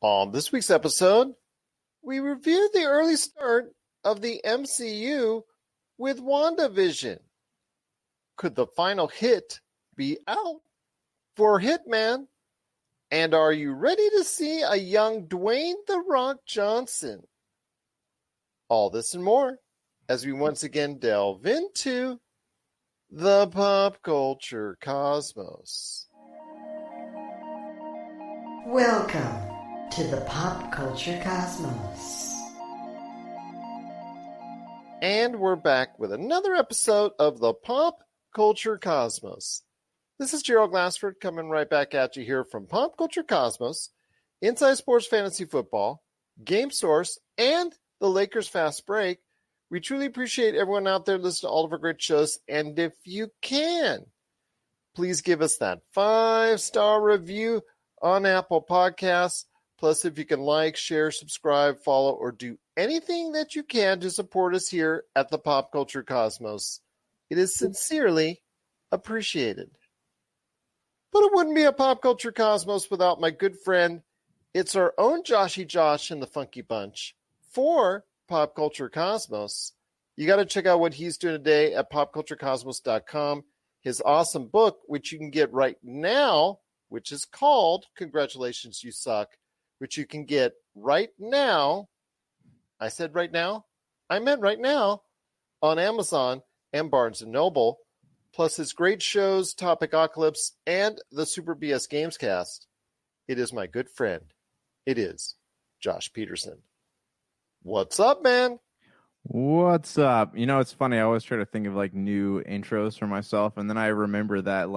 On this week's episode, we review the early start of the MCU with WandaVision. Could the final hit be out for Hitman? And are you ready to see a young Dwayne "The Rock" Johnson? All this and more as we once again delve into the pop culture cosmos. Welcome to the Pop Culture Cosmos. And we're back with another episode of the Pop Culture Cosmos. This is Gerald Glassford coming right back at you here from Pop Culture Cosmos, Inside Sports Fantasy Football, Game Source, and the Lakers Fast Break. We truly appreciate everyone out there listening to all of our great shows. And if you can, please give us that 5-star review on Apple Podcasts. Plus, if you can like, share, subscribe, follow, or do anything that you can to support us here at the Pop Culture Cosmos, it is sincerely appreciated. But it wouldn't be a Pop Culture Cosmos without my good friend. It's our own Joshy Josh and the Funky Bunch for Pop Culture Cosmos. You got to check out what he's doing today at popculturecosmos.com. His awesome book, which you can get right now, which is called Congratulations, You Suck, which you can get right now. I said right now? I meant right now on Amazon and Barnes & Noble, plus his great shows, Topicocalypse, and the Super BS Gamescast. It is my good friend. It is Josh Peterson. What's up, man? What's up? You know, it's funny. I always try to think of like new intros for myself, and then I remember that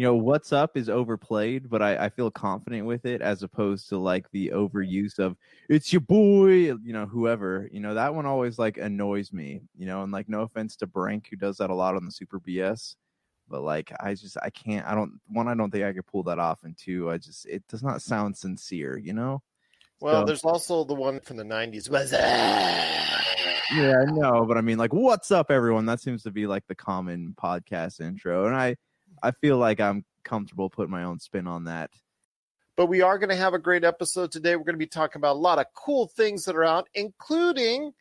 what's up is overplayed, but I feel confident with it as opposed to like the overuse of it's your boy, whoever, that one always like annoys me, and like no offense to Brank who does that a lot on the Super BS, but like I don't think I could pull that off, and two, it does not sound sincere, Well, so, there's also the one from the 90s. Yeah, I know, but I mean like what's up everyone? That seems to be like the common podcast intro, and I feel like I'm comfortable putting my own spin on that. But we are going to have a great episode today. We're going to be talking about a lot of cool things that are out, including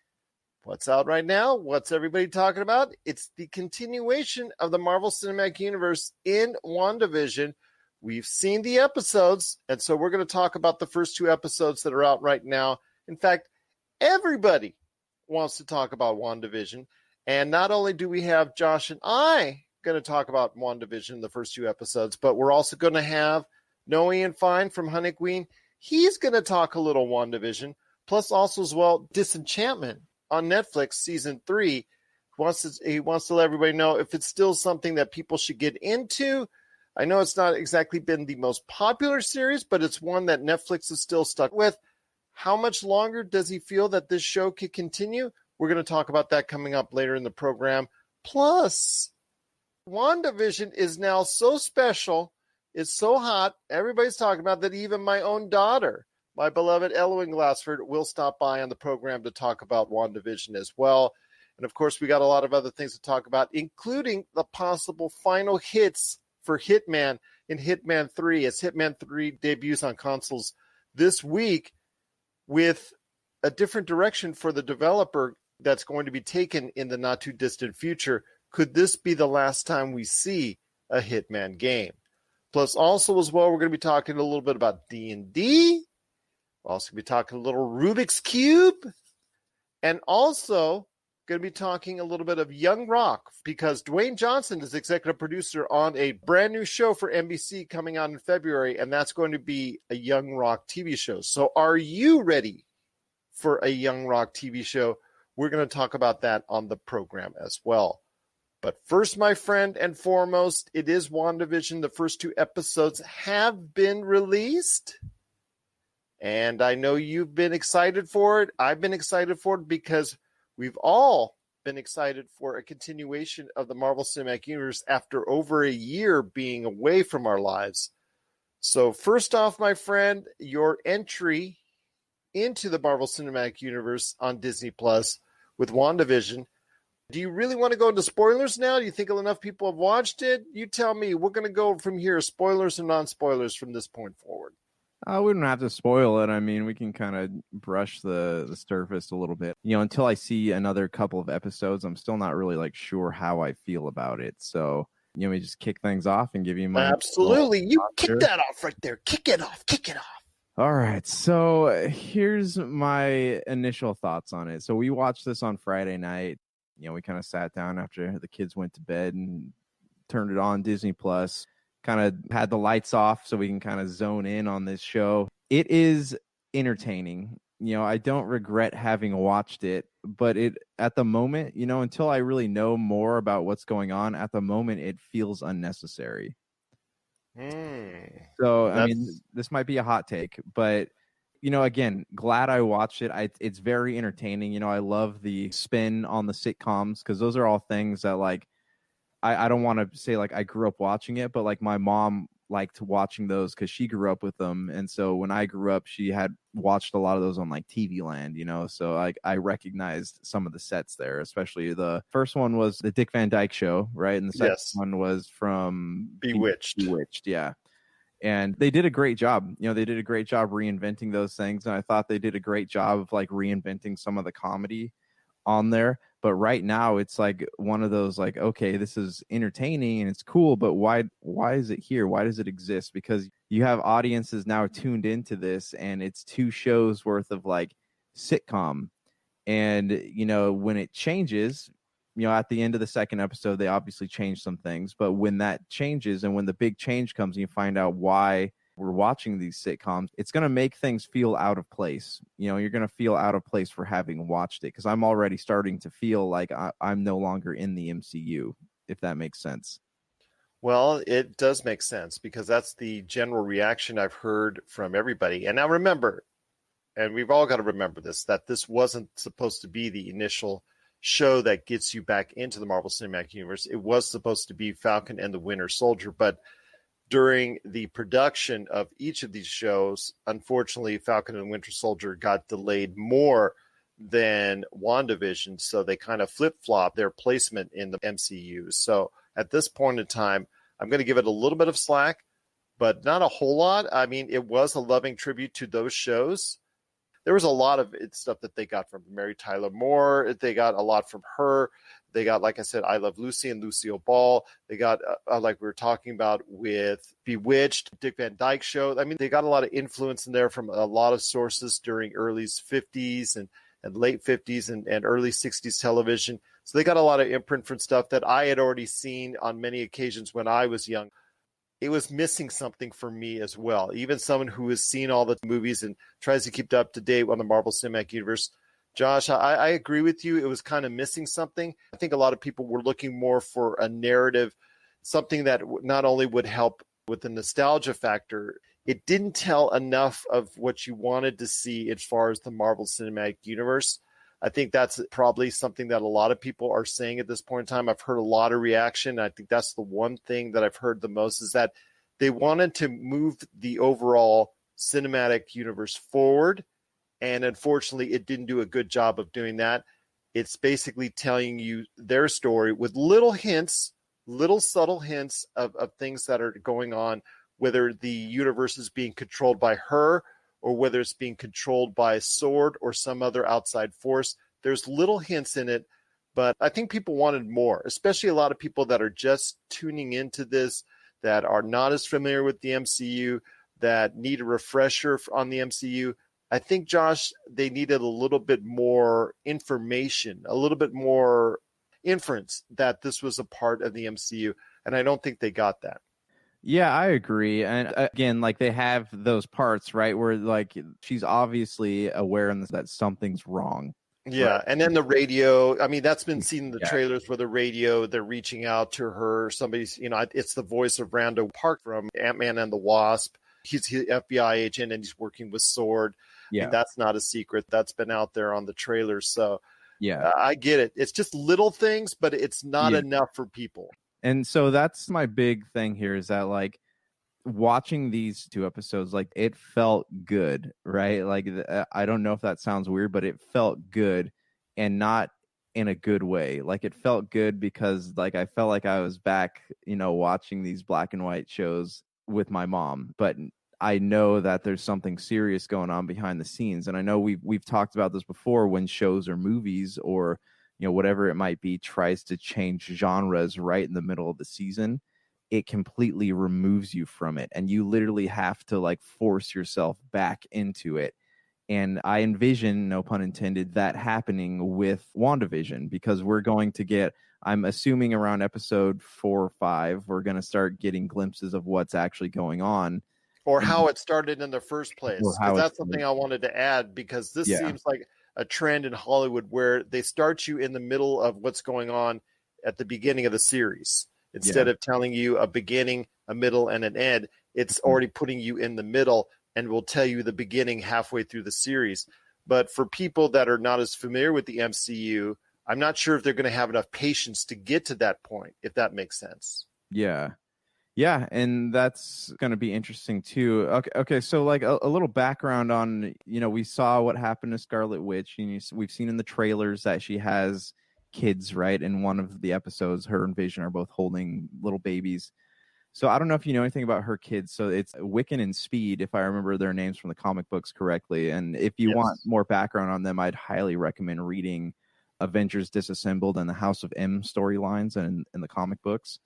what's out right now. What's everybody talking about? It's the continuation of the Marvel Cinematic Universe in WandaVision. We've seen the episodes, and so we're going to talk about the first 2 episodes that are out right now. In fact, everybody wants to talk about WandaVision. And not only do we have Josh and I going to talk about WandaVision, the first 2 episodes, but we're also going to have Noah Ian Fein from HunnicWeen. He's going to talk a little WandaVision, plus also as well Disenchantment on Netflix season 3. He wants to let everybody know if it's still something that people should get into. I know it's not exactly been the most popular series, but it's one that Netflix is still stuck with. How much longer does he feel that this show could continue? We're going to talk about that coming up later in the program. Plus, WandaVision is now so special, it's so hot, everybody's talking about that even my own daughter, my beloved Ellowyn Glassford, will stop by on the program to talk about WandaVision as well. And of course, we got a lot of other things to talk about, including the possible final hits for Hitman in Hitman 3, as Hitman 3 debuts on consoles this week with a different direction for the developer that's going to be taken in the not too distant future. Could this be the last time we see a Hitman game? Plus, also as well, we're going to be talking a little bit about D&D. We're also going to be talking a little Rubik's Cube. And also going to be talking a little bit of Young Rock, because Dwayne Johnson is executive producer on a brand new show for NBC coming out in February, and that's going to be a Young Rock TV show. So are you ready for a Young Rock TV show? We're going to talk about that on the program as well. But first, my friend, and foremost, it is WandaVision. The first 2 episodes have been released. And I know you've been excited for it. I've been excited for it because we've all been excited for a continuation of the Marvel Cinematic Universe after over a year being away from our lives. So first off, my friend, your entry into the Marvel Cinematic Universe on Disney Plus with WandaVision. Do you really want to go into spoilers now? Do you think enough people have watched it? You tell me. We're going to go from here, spoilers and non-spoilers from this point forward. We don't have to spoil it. I mean, we can kind of brush the surface a little bit. Until I see another couple of episodes, I'm still not really like sure how I feel about it. So, we just kick things off and give you my Absolutely. You kick that off right there. Kick it off. Kick it off. All right. So here's my initial thoughts on it. So we watched this on Friday night. We kind of sat down after the kids went to bed and turned it on Disney Plus. Kind of had the lights off so we can kind of zone in on this show. It is entertaining. I don't regret having watched it, but at the moment, until I really know more about what's going on, at the moment, it feels unnecessary. So, I mean, this might be a hot take, but, again, glad I watched it. It's very entertaining. I love the spin on the sitcoms because those are all things that, like, I don't want to say like I grew up watching it, but like my mom liked watching those because she grew up with them. And so when I grew up, she had watched a lot of those on like TV Land, so like I recognized some of the sets there, especially the first one was the Dick Van Dyke Show, right? And the second one was from Bewitched. Yeah. And they did a great job. They did a great job reinventing those things. And I thought they did a great job of like reinventing some of the comedy on there. But right now it's like one of those like, okay, this is entertaining and it's cool, but why is it here? Why does it exist? Because you have audiences now tuned into this and it's 2 shows worth of like sitcom. And, when it changes, at the end of the second episode, they obviously change some things. But when that changes and when the big change comes and you find out why we're watching these sitcoms, it's going to make things feel out of place. You're going to feel out of place for having watched it because I'm already starting to feel like I'm no longer in the MCU, if that makes sense. Well, it does make sense because that's the general reaction I've heard from everybody. And now remember, and we've all got to remember this, that this wasn't supposed to be the initial show that gets you back into the Marvel Cinematic Universe. It was supposed to be Falcon and the Winter Soldier, but during the production of each of these shows, unfortunately, Falcon and Winter Soldier got delayed more than WandaVision, so they kind of flip-flop their placement in the MCU. So at this point in time, I'm going to give it a little bit of slack, but not a whole lot. I mean, it was a loving tribute to those shows. There was a lot of stuff that they got from Mary Tyler Moore. They got a lot from her. They got, like I said, I Love Lucy and Lucille Ball. They got, like we were talking about with Bewitched, Dick Van Dyke Show. I mean, they got a lot of influence in there from a lot of sources during early 50s and late 50s and early 60s television. So they got a lot of imprint from stuff that I had already seen on many occasions when I was young. It was missing something for me as well. Even someone who has seen all the movies and tries to keep up to date on the Marvel Cinematic Universe. Josh, I agree with you. It was kind of missing something. I think a lot of people were looking more for a narrative, something that not only would help with the nostalgia factor, it didn't tell enough of what you wanted to see as far as the Marvel Cinematic Universe. I think that's probably something that a lot of people are saying at this point in time. I've heard a lot of reaction. I think that's the one thing that I've heard the most is that they wanted to move the overall cinematic universe forward. And unfortunately, it didn't do a good job of doing that. It's basically telling you their story with little hints, little subtle hints of things that are going on, whether the universe is being controlled by her or whether it's being controlled by a sword or some other outside force. There's little hints in it, but I think people wanted more, especially a lot of people that are just tuning into this, that are not as familiar with the MCU, that need a refresher on the MCU. I think, Josh, they needed a little bit more information, a little bit more inference that this was a part of the MCU, and I don't think they got that. Yeah, I agree. And again, like they have those parts, right, where like she's obviously aware that something's wrong. Yeah, right? And then the radio, I mean, that's been seen in the trailers where the radio, they're reaching out to her. Somebody's, it's the voice of Randall Park from Ant-Man and the Wasp. He's an FBI agent and he's working with Sword. Yeah. And that's not a secret. That's been out there on the trailers. So yeah, I get it. It's just little things, but it's not enough for people. And so that's my big thing here is that like watching these 2 episodes, like it felt good, right? Like I don't know if that sounds weird, but it felt good and not in a good way. Like it felt good because like I felt like I was back, watching these black and white shows with my mom, but I know that there's something serious going on behind the scenes. And I know we've talked about this before when shows or movies or, whatever it might be tries to change genres right in the middle of the season. It completely removes you from it. And you literally have to like force yourself back into it. And I envision, no pun intended, that happening with WandaVision, because we're going to get, I'm assuming around episode 4 or 5, we're going to start getting glimpses of what's actually going on. Or how it started in the first place. Because that's something I wanted to add, because this seems like a trend in Hollywood where they start you in the middle of what's going on at the beginning of the series. Instead of telling you a beginning, a middle, and an end, it's already putting you in the middle and will tell you the beginning halfway through the series. But for people that are not as familiar with the MCU, I'm not sure if they're going to have enough patience to get to that point, if that makes sense. Yeah. Yeah, and that's going to be interesting too. Okay, so like a little background on, we saw what happened to Scarlet Witch. We've seen in the trailers that she has kids, right? In one of the episodes, her and Vision are both holding little babies. So I don't know if you know anything about her kids. So it's Wiccan and Speed, if I remember their names from the comic books correctly. And if you want more background on them, I'd highly recommend reading Avengers Disassembled and the House of M storylines and in the comic books.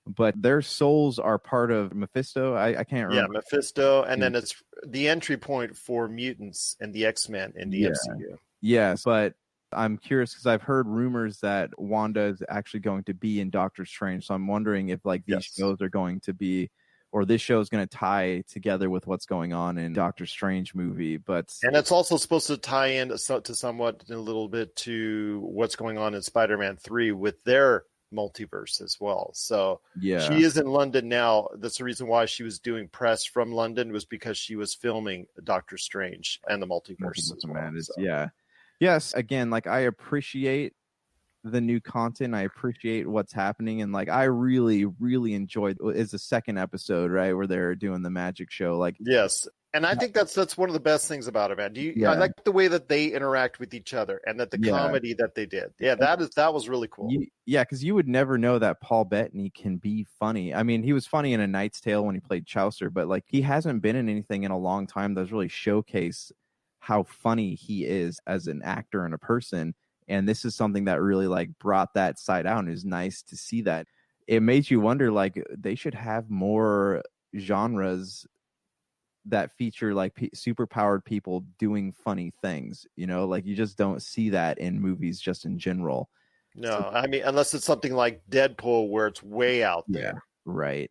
But their souls are part of Mephisto. I can't remember. Yeah, Mephisto. And then it's the entry point for mutants and the X-Men in the MCU. Yes, but I'm curious because I've heard rumors that Wanda is actually going to be in Doctor Strange. So I'm wondering if like these shows are going to be, or this show is going to tie together with what's going on in Doctor Strange movie. And it's also supposed to tie in to somewhat a little bit to what's going on in Spider-Man 3 with their multiverse as well. So she is in London now. That's the reason why she was doing press from London, was because she was filming Doctor Strange and the multiverse as well. Yeah. Yes, again, like I appreciate the new content. I appreciate what's happening. And like I really, really enjoyed is the second episode, right, where they're doing the magic show. Like yes. And I think that's one of the best things about it, man. I like the way that they interact with each other and that the comedy that they did. Yeah, that was really cool. Because you would never know that Paul Bettany can be funny. I mean, he was funny in A Knight's Tale when he played Chaucer, but like he hasn't been in anything in a long time that's really showcased how funny he is as an actor and a person. And this is something that really like brought that side out, and it was nice to see that. It made you wonder, like, they should have more genres that feature like super powered people doing funny things, like you just don't see that in movies just in general. No, I mean, unless it's something like Deadpool where it's way out there. Yeah, right.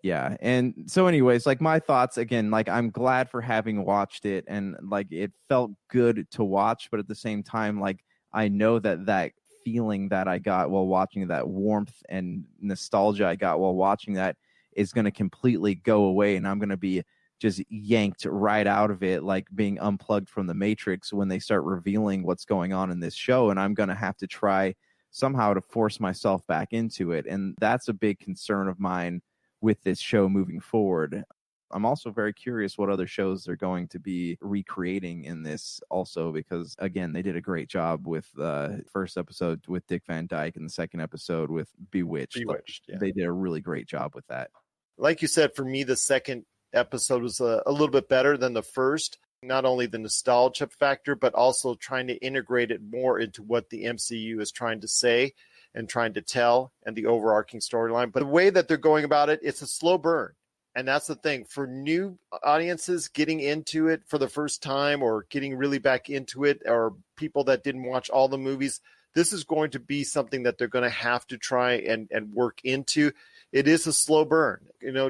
Yeah. And so anyways, like my thoughts again, like I'm glad for having watched it, and like it felt good to watch, but at the same time, like I know that feeling that I got while watching, that warmth and nostalgia I got while watching that, is going to completely go away, and I'm going to be just yanked right out of it, like being unplugged from the Matrix when they start revealing what's going on in this show. And I'm going to have to try somehow to force myself back into it. And that's a big concern of mine with this show moving forward. I'm also very curious what other shows they're going to be recreating in this also, because again, they did a great job with the first episode with Dick Van Dyke and the second episode with Bewitched. They did a really great job with that. Like you said, for me, the second episode was a little bit better than the first. Not only the nostalgia factor, but also trying to integrate it more into what the MCU is trying to say and trying to tell, and the overarching storyline. But the way that they're going about it, it's a slow burn. And that's the thing. For new audiences getting into it for the first time, or getting really back into it, or people that didn't watch all the movies, this is going to be something that they're going to have to try and work into. It is a slow burn,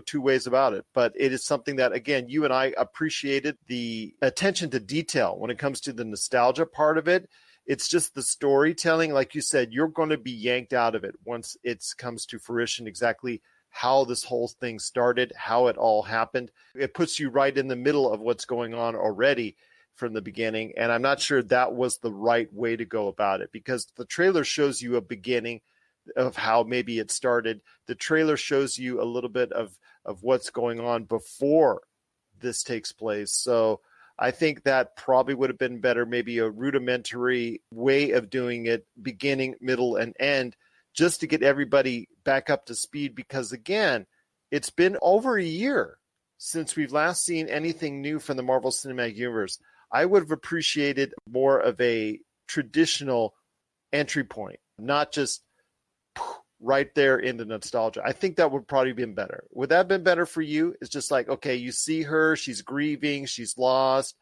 two ways about it. But it is something that, again, you and I appreciated the attention to detail when it comes to the nostalgia part of it. It's just the storytelling. Like you said, you're going to be yanked out of it once it comes to fruition, exactly how this whole thing started, how it all happened. It puts you right in the middle of what's going on already from the beginning. And I'm not sure that was the right way to go about it, because the trailer shows you a beginning of how maybe it started. The trailer shows you a little bit of what's going on before this takes place. So I think that probably would have been better, maybe a rudimentary way of doing it, beginning, middle, and end, just to get everybody back up to speed. Because again, it's been over a year since we've last seen anything new from the Marvel Cinematic Universe, I would have appreciated more of a traditional entry point, not just right there in the nostalgia. I think that would probably been better. Would that have been better for you? It's just like, okay, you see her, she's grieving, she's lost,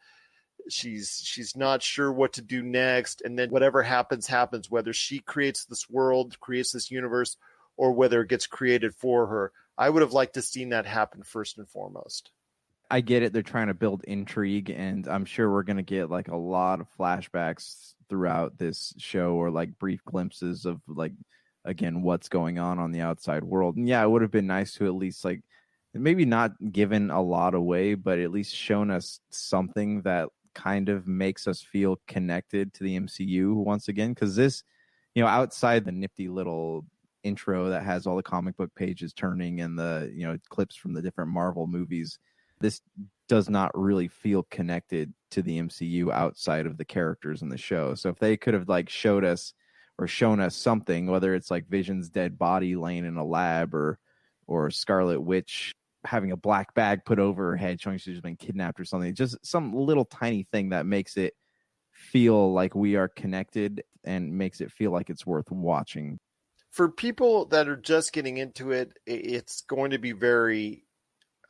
she's not sure what to do next, and then whatever happens, whether she creates this world, creates this universe, or whether it gets created for her. I would have liked to seen that happen first and foremost. I get it. They're trying to build intrigue, and I'm sure we're going to get like a lot of flashbacks throughout this show, or like brief glimpses of like, again, what's going on the outside world. And yeah, it would have been nice to at least like maybe not given a lot away, but at least shown us something that kind of makes us feel connected to the MCU once again. Because this, outside the nifty little intro that has all the comic book pages turning and the, clips from the different Marvel movies, this does not really feel connected to the MCU outside of the characters in the show. So if they could have like showed us or shown us something, whether it's like Vision's dead body laying in a lab, or Scarlet Witch having a black bag put over her head showing she's been kidnapped or something, just some little tiny thing that makes it feel like we are connected and makes it feel like it's worth watching. For people that are just getting into it, it's going to be very,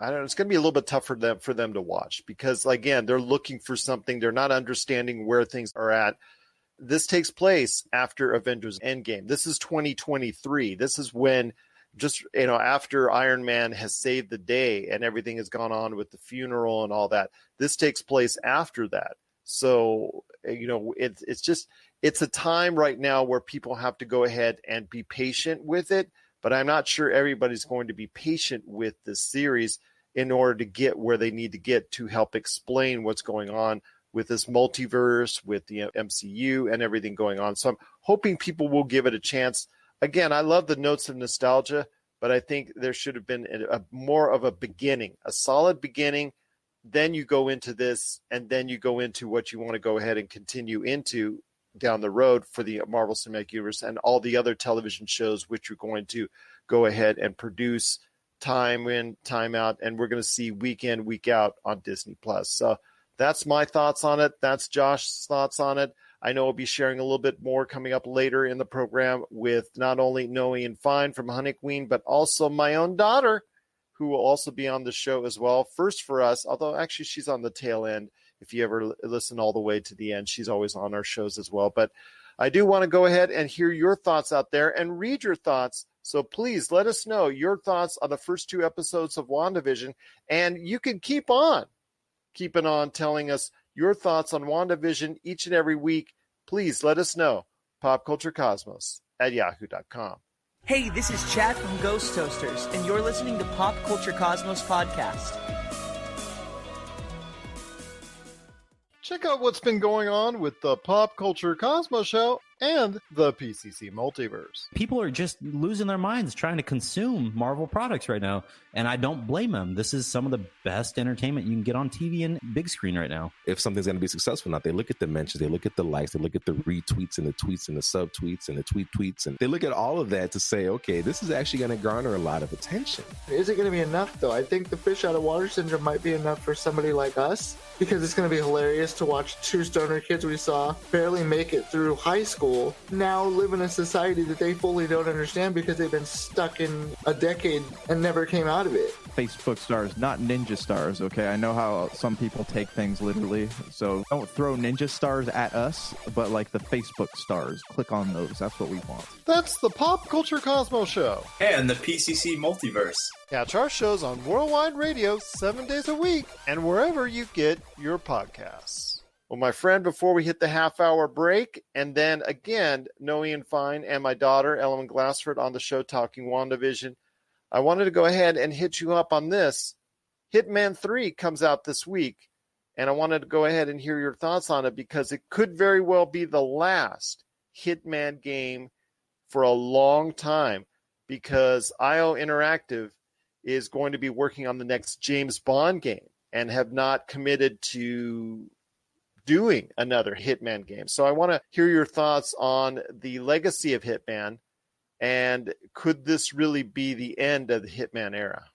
I don't know, it's going to be a little bit tough for them to watch, because again, they're looking for something. They're not understanding where things are at. This takes place after Avengers Endgame. This is 2023. This is when just, after Iron Man has saved the day and everything has gone on with the funeral and all that. This takes place after that. So, it's a time right now where people have to go ahead and be patient with it. But I'm not sure everybody's going to be patient with this series in order to get where they need to get to help explain what's going on with this multiverse, with the MCU and everything going on. So I'm hoping people will give it a chance. Again, I love the notes of nostalgia, but I think there should have been more of a beginning, a solid beginning. Then you go into this, and then you go into what you want to go ahead and continue into down the road for the Marvel Cinematic Universe and all the other television shows, which you're going to go ahead and produce time in, time out. And we're going to see week in, week out on Disney Plus. So that's my thoughts on it. That's Josh's thoughts on it. I know I'll be sharing a little bit more coming up later in the program with not only Noah Ian Fein from HunnicWeen, but also my own daughter, who will also be on the show as well. First for us, although actually she's on the tail end. If you ever listen all the way to the end, she's always on our shows as well. But I do want to go ahead and hear your thoughts out there and read your thoughts. So please let us know your thoughts on the first 2 episodes of WandaVision. And you can keep on telling us your thoughts on WandaVision each and every week. Please let us know. popculturecosmos@yahoo.com. Hey, this is Chad from Ghost Toasters, and you're listening to Pop Culture Cosmos Podcast. Check out what's been going on with the Pop Culture Cosmos Show and the PCC Multiverse. People are just losing their minds trying to consume Marvel products right now, and I don't blame them. This is some of the best entertainment you can get on TV and big screen right now. If something's going to be successful or not, they look at the mentions, they look at the likes, they look at the retweets and the tweets and the subtweets and the tweets, and they look at all of that to say, okay, this is actually going to garner a lot of attention. Is it going to be enough, though? I think the fish out of water syndrome might be enough for somebody like us, because it's going to be hilarious to watch 2 stoner kids we saw barely make it through high school now live in a society that they fully don't understand because they've been stuck in a decade and never came out of it. Facebook stars, not ninja stars, okay? I know how some people take things literally, so don't throw ninja stars at us, but like the Facebook stars. Click on those. That's what we want. That's the Pop Culture Cosmos Show. And the PCC Multiverse. Catch our shows on Worldwide Radio 7 days a week and wherever you get your podcasts. Well, my friend, before we hit the half-hour break, and then again, Noah Ian Fein and my daughter, Ellowyn Glassford, on the show talking WandaVision, I wanted to go ahead and hit you up on this. Hitman 3 comes out this week, and I wanted to go ahead and hear your thoughts on it because it could very well be the last Hitman game for a long time, because IO Interactive is going to be working on the next James Bond game and have not committed to doing another Hitman game. So I want to hear your thoughts on the legacy of Hitman, and could this really be the end of the Hitman era?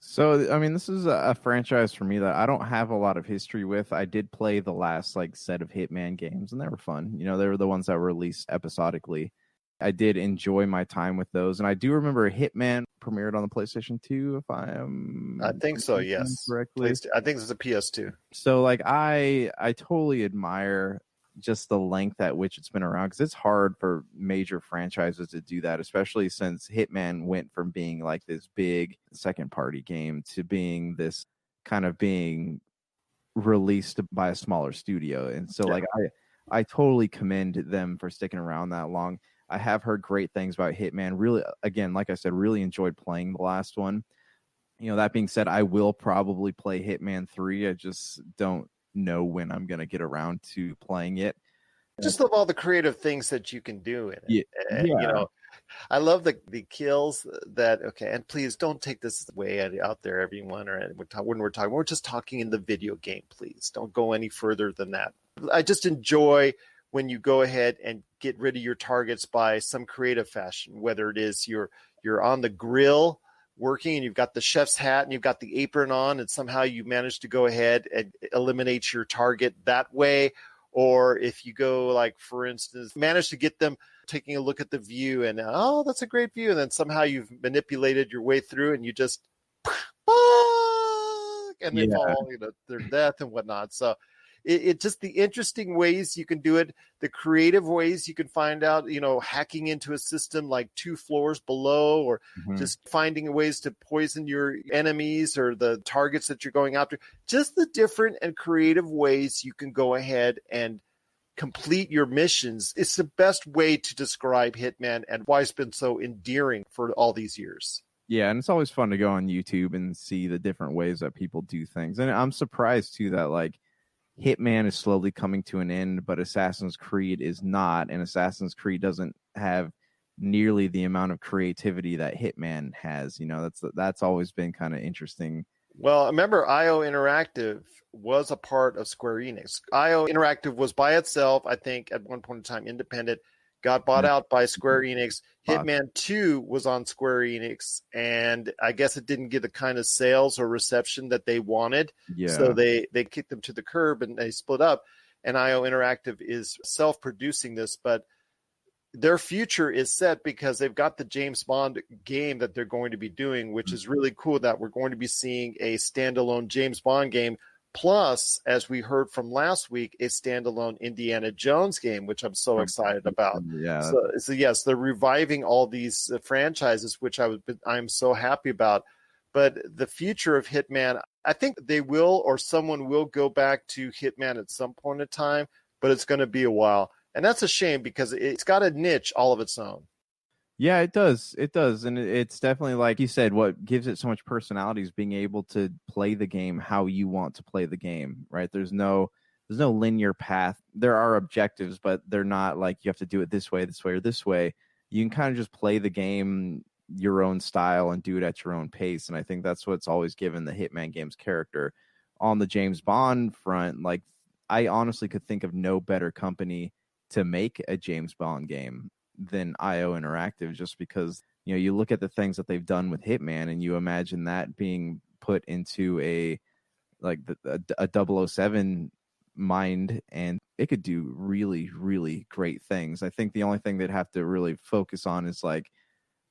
So, I mean, this is a franchise for me that I don't have a lot of history with. I did play the last set of Hitman games, and they were fun. They were the ones that were released episodically. I did enjoy my time with those, and I do remember Hitman premiered on the PlayStation 2, if I think so, yes. Correctly. I think this is a PS2. So, I totally admire just the length at which it's been around, because it's hard for major franchises to do that, especially since Hitman went from being this big second party game to being this kind of being released by a smaller studio. And so I totally commend them for sticking around that long. I have heard great things about Hitman. Really, again, like I said, really enjoyed playing the last one. That being said, I will probably play Hitman 3. I just don't know when I'm going to get around to playing it. Just love all the creative things that you can do in it. Yeah. I love the kills that, and please don't take this way out there, everyone, or when we're just talking in the video game, please don't go any further than that. I just enjoy when you go ahead and get rid of your targets by some creative fashion, whether it is you're on the grill working and you've got the chef's hat and you've got the apron on, and somehow you manage to go ahead and eliminate your target that way. Or if you go, for instance, manage to get them taking a look at the view and, oh, that's a great view. And then somehow you've manipulated your way through and you just, and they fall, their death and whatnot. So it just the interesting ways you can do it, the creative ways you can find out, hacking into a system 2 floors below, or just finding ways to poison your enemies or the targets that you're going after. Just the different and creative ways you can go ahead and complete your missions. It's the best way to describe Hitman and why it's been so endearing for all these years. Yeah, and it's always fun to go on YouTube and see the different ways that people do things. And I'm surprised too that Hitman is slowly coming to an end, but Assassin's Creed is not, and Assassin's Creed doesn't have nearly the amount of creativity that Hitman has. That's always been kind of interesting. Well, remember, IO Interactive was a part of Square Enix. IO Interactive was by itself, I think, at one point in time, independent, got bought out by Square Enix. Hitman 2 was on Square Enix, and I guess it didn't get the kind of sales or reception that they wanted. Yeah. So they kicked them to the curb and they split up. And IO Interactive is self-producing this, but their future is set because they've got the James Bond game that they're going to be doing, which is really cool that we're going to be seeing a standalone James Bond game. Plus, as we heard from last week, a standalone Indiana Jones game, which I'm so excited about. Yeah. So yes, they're reviving all these franchises, which I'm so happy about. But the future of Hitman, I think they will, or someone will go back to Hitman at some point in time, but it's going to be a while. And that's a shame because it's got a niche all of its own. Yeah, it does. It does. And it's definitely, like you said, what gives it so much personality is being able to play the game how you want to play the game, right? There's no linear path. There are objectives, but they're not like you have to do it this way, or this way. You can kind of just play the game your own style and do it at your own pace. And I think that's what's always given the Hitman game's character. On the James Bond front, I honestly could think of no better company to make a James Bond game than IO Interactive, just because you look at the things that they've done with Hitman and you imagine that being put into a 007 mind, and it could do really, really great things. I think the only thing they'd have to really focus on is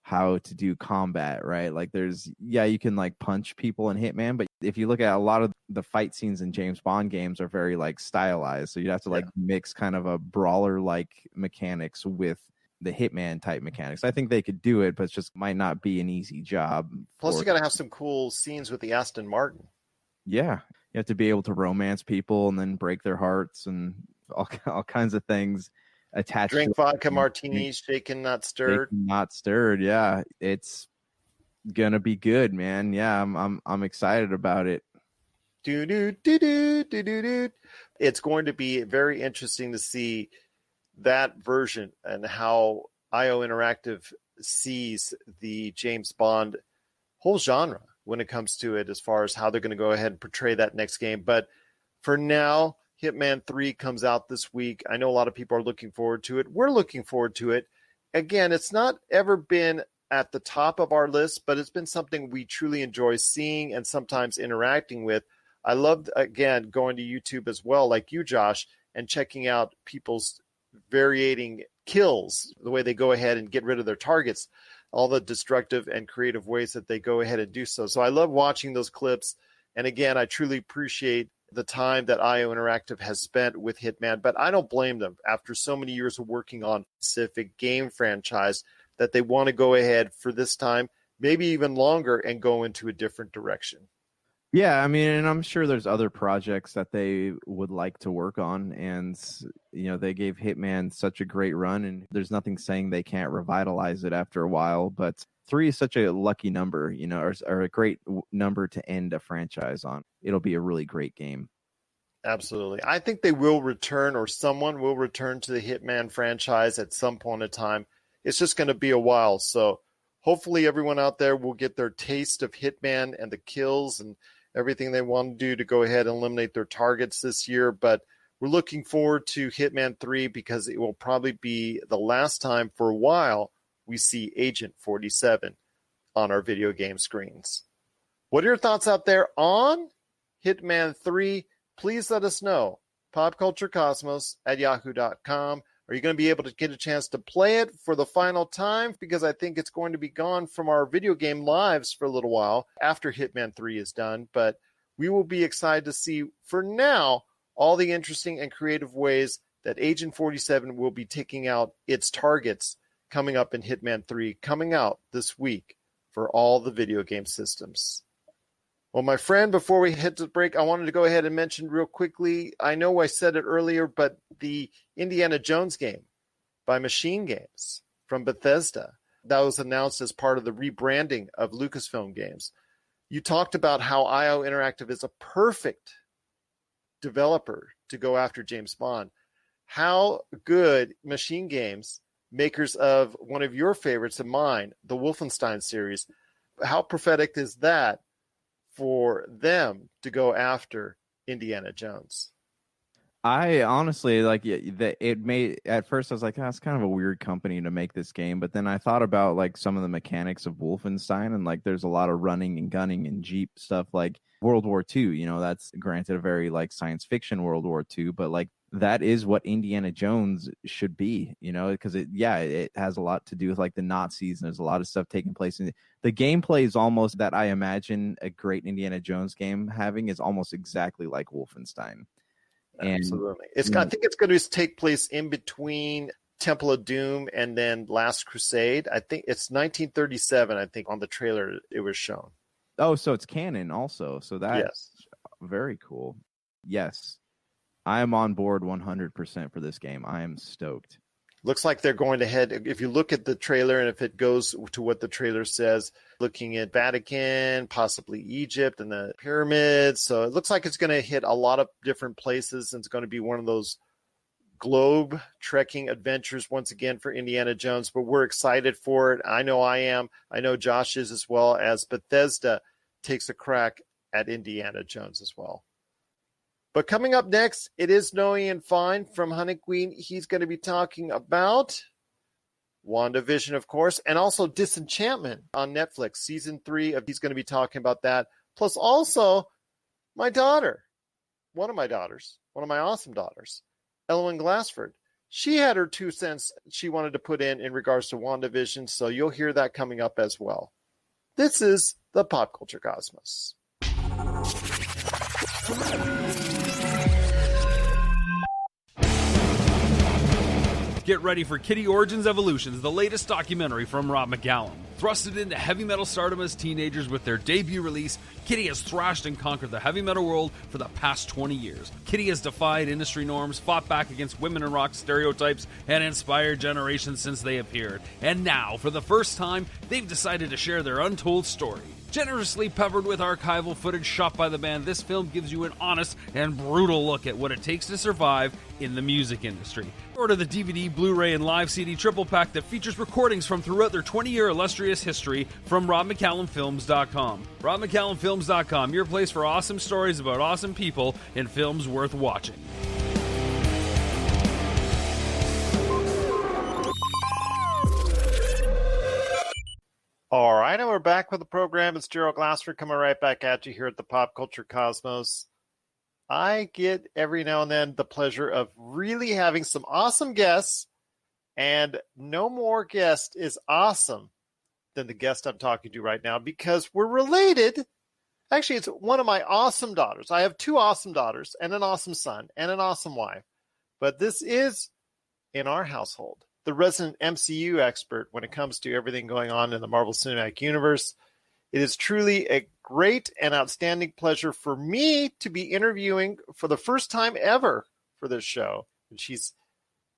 how to do combat, right? You can punch people in Hitman, but if you look at a lot of the fight scenes in James Bond games are very stylized, so you'd have to mix kind of a brawler mechanics with the Hitman type mechanics. I think they could do it, but it just might not be an easy job. Plus, you got to have some cool scenes with the Aston Martin. Yeah, you have to be able to romance people and then break their hearts and all kinds of things attached. Drink vodka martinis, shaken not stirred. Shaken not stirred. Yeah, it's gonna be good, man. Yeah, I'm excited about it. It's going to be very interesting to see that version and how IO Interactive sees the James Bond whole genre when it comes to it, as far as how they're going to go ahead and portray that next game. But for now, Hitman 3 comes out this week. I know a lot of people are looking forward to it. We're looking forward to it. Again, it's not ever been at the top of our list, but it's been something we truly enjoy seeing and sometimes interacting with. I loved, again, going to YouTube as well, like you, Josh, and checking out people's varying kills, the way they go ahead and get rid of their targets, all the destructive and creative ways that they go ahead and do so. So I love watching those clips. And again, I truly appreciate the time that IO Interactive has spent with Hitman, but I don't blame them after so many years of working on a specific game franchise that they want to go ahead for this time, maybe even longer, and go into a different direction. Yeah, I mean, and I'm sure there's other projects that they would like to work on. And, you know, they gave Hitman such a great run, and there's nothing saying they can't revitalize it after a while. But 3 is such a lucky number, you know, or a great number to end a franchise on. It'll be a really great game. Absolutely. I think they will return, or someone will return to the Hitman franchise at some point in time. It's just going to be a while. So hopefully everyone out there will get their taste of Hitman and the kills and everything they want to do to go ahead and eliminate their targets this year. But we're looking forward to Hitman 3 because it will probably be the last time for a while we see Agent 47 on our video game screens. What are your thoughts out there on Hitman 3? Please let us know. popculturecosmos@yahoo.com. Are you going to be able to get a chance to play it for the final time? Because I think it's going to be gone from our video game lives for a little while after Hitman 3 is done. But we will be excited to see, for now, all the interesting and creative ways that Agent 47 will be taking out its targets coming up in Hitman 3, coming out this week for all the video game systems. Well, my friend, before we hit the break, I wanted to go ahead and mention real quickly, I know I said it earlier, but the Indiana Jones game by Machine Games from Bethesda, that was announced as part of the rebranding of Lucasfilm Games. You talked about how IO Interactive is a perfect developer to go after James Bond. How good Machine Games, makers of one of your favorites and mine, the Wolfenstein series, how prophetic is that for them to go after Indiana Jones? I honestly, like, it made, at first I was like, that's kind of a weird company to make this game, but then I thought about like some of the mechanics of Wolfenstein, and like there's a lot of running and gunning and Jeep stuff, like World War II, you know, that's granted a very like science fiction World War II, but like that is what Indiana Jones should be, you know, because it has a lot to do with like the Nazis, and there's a lot of stuff taking place in the gameplay is almost that I imagine a great Indiana Jones game having is almost exactly like Wolfenstein. Absolutely. I think it's going to take place in between Temple of Doom and then Last Crusade. I think it's 1937, I think, on the trailer it was shown. Oh, so it's canon also. So that's yes. Very cool. Yes. I am on board 100% for this game. I am stoked. Looks like they're going ahead. If you look at the trailer, and if it goes to what the trailer says, looking at Vatican, possibly Egypt and the pyramids. So it looks like it's going to hit a lot of different places, and it's going to be one of those globe trekking adventures once again for Indiana Jones. But we're excited for it. I know I am. I know Josh is, as well, as Bethesda takes a crack at Indiana Jones as well. But coming up next, it is Noah Ian Fein from HunnicWeen. He's going to be talking about WandaVision, of course, and also Disenchantment on Netflix. Season 3 he's going to be talking about that. Plus also my daughter, one of my awesome daughters, Ellowyn Glassford. She had her 2 cents she wanted to put in regards to WandaVision, so you'll hear that coming up as well. This is the Pop Culture Cosmos. Get ready for Kitty Origins Evolutions, the latest documentary from Rob McCallum. Thrusted into heavy metal stardom as teenagers with their debut release, Kitty has thrashed and conquered the heavy metal world for the past 20 years. Kitty has defied industry norms, fought back against women in rock stereotypes, and inspired generations since they appeared. And now, for the first time, they've decided to share their untold story. Generously peppered with archival footage shot by the band, this film gives you an honest and brutal look at what it takes to survive in the music industry. Order the DVD, Blu-ray, and live CD triple pack that features recordings from throughout their 20-year illustrious history from RobMcCallumFilms.com. RobMcCallumFilms.com, your place for awesome stories about awesome people and films worth watching. All right, and we're back with the program. It's Gerald Glassford coming right back at you here at the Pop Culture Cosmos. I get every now and then the pleasure of really having some awesome guests, and no more guest is awesome than the guest I'm talking to right now because we're related. Actually, it's one of my awesome daughters. I have two awesome daughters and an awesome son and an awesome wife. But this is, in our household, the resident MCU expert when it comes to everything going on in the Marvel Cinematic Universe. It is truly a great and outstanding pleasure for me to be interviewing for the first time ever for this show. And she's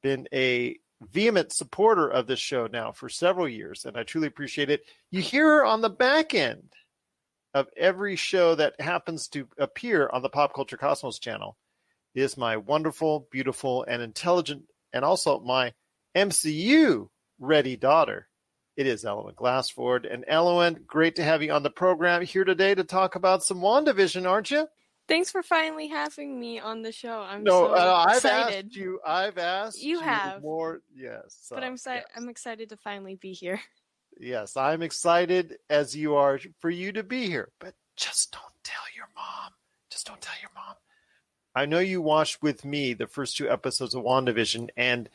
been a vehement supporter of this show now for several years, and I truly appreciate it. You hear her on the back end of every show that happens to appear on the Pop Culture Cosmos channel. It is my wonderful, beautiful, and intelligent, and also my MCU-ready daughter. It is Ellowyn Glassford. And Ellowyn, great to have you on the program here today to talk about some WandaVision, aren't you? Thanks for finally having me on the show. I've excited. I've asked You have. more. Yes. But I'm excited to finally be here. Yes, I'm excited as you are for you to be here. But just don't tell your mom. Just don't tell your mom. I know you watched with me the first two episodes of WandaVision, and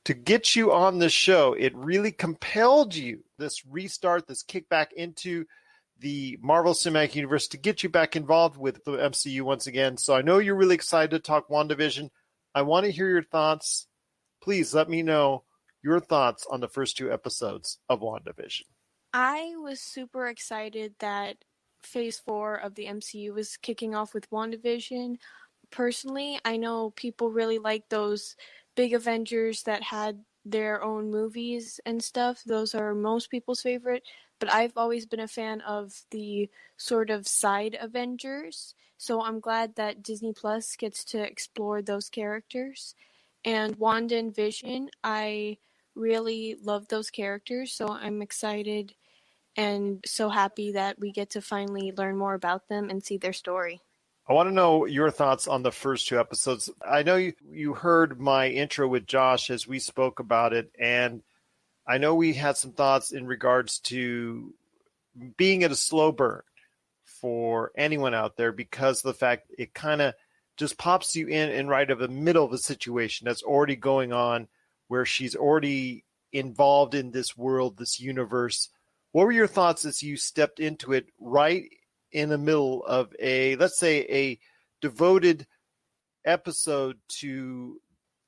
to get you on the show, it really compelled you, this restart, this kickback into the Marvel Cinematic Universe, to get you back involved with the MCU once again. So I know you're really excited to talk WandaVision. I want to hear your thoughts. Please let me know your thoughts on the first two episodes of WandaVision. I was super excited that Phase 4 of the MCU was kicking off with WandaVision. Personally, I know people really like those big Avengers that had their own movies and stuff. Those are most people's favorite. But I've always been a fan of the sort of side Avengers. So I'm glad that Disney Plus gets to explore those characters. And Wanda and Vision, I really love those characters. So I'm excited and so happy that we get to finally learn more about them and see their story. I want to know your thoughts on the first two episodes. I know you heard my intro with Josh as we spoke about it, and I know we had some thoughts in regards to being at a slow burn for anyone out there because of the fact it kind of just pops you in right of the middle of a situation that's already going on where she's already involved in this world, this universe. What were your thoughts as you stepped into it right in the middle of let's say a devoted episode to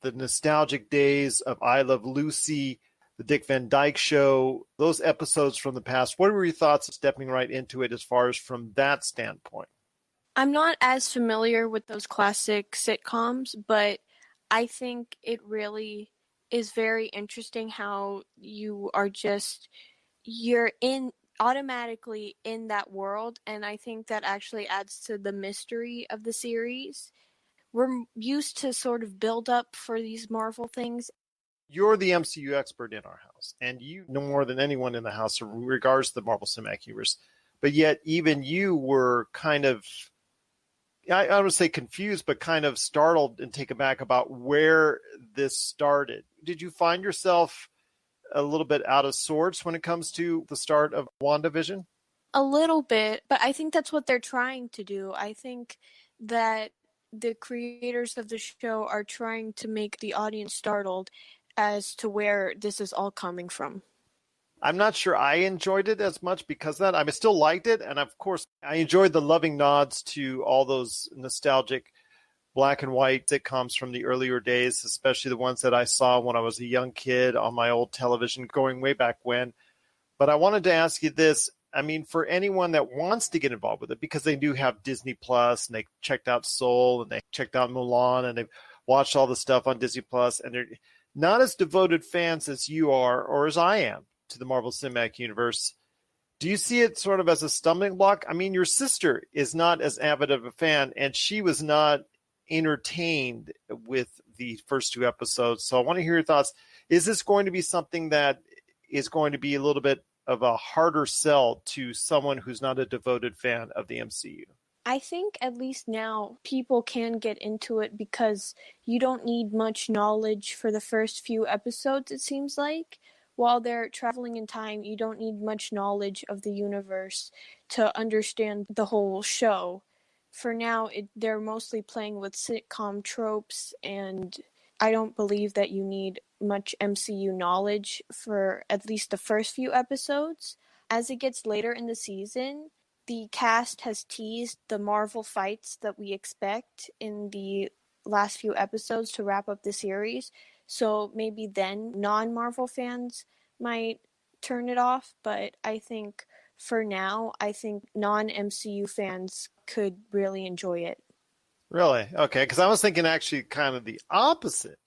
the nostalgic days of I Love Lucy, the Dick Van Dyke Show, those episodes from the past? What were your thoughts of stepping right into it as far as from that standpoint? I'm not as familiar with those classic sitcoms, but I think it really is very interesting how you're automatically in that world, and I think that actually adds to the mystery of the series. We're used to sort of build up for these Marvel things. You're the MCU expert in our house, and you know more than anyone in the house in regards to the Marvel Cinematic Universe. But yet, even you were kind of, I don't say confused, but kind of startled and taken back about where this started. Did you find yourself a little bit out of sorts when it comes to the start of WandaVision? A little bit, but I think that's what they're trying to do. I think that the creators of the show are trying to make the audience startled as to where this is all coming from. I'm not sure I enjoyed it as much because of that. I still liked it, and of course, I enjoyed the loving nods to all those nostalgic black and white sitcoms from the earlier days, especially the ones that I saw when I was a young kid on my old television going way back when. But I wanted to ask you this. I mean, for anyone that wants to get involved with it, because they do have Disney Plus, and they checked out Soul, and they checked out Mulan, and they've watched all the stuff on Disney Plus, and they're not as devoted fans as you are or as I am to the Marvel Cinematic Universe. Do you see it sort of as a stumbling block? I mean, your sister is not as avid of a fan, and she was not entertained with the first two episodes. So I want to hear your thoughts. Is this going to be something that is going to be a little bit of a harder sell to someone who's not a devoted fan of the MCU? I think at least now people can get into it because you don't need much knowledge for the first few episodes, it seems like. while they're traveling in time, you don't need much knowledge of the universe to understand the whole show. For now, they're mostly playing with sitcom tropes, and I don't believe that you need much MCU knowledge for at least the first few episodes. As it gets later in the season, the cast has teased the Marvel fights that we expect in the last few episodes to wrap up the series. So maybe then non-Marvel fans might turn it off. But I think for now, I think non-MCU fans could really enjoy it. Really? Okay, because I was thinking actually kind of the opposite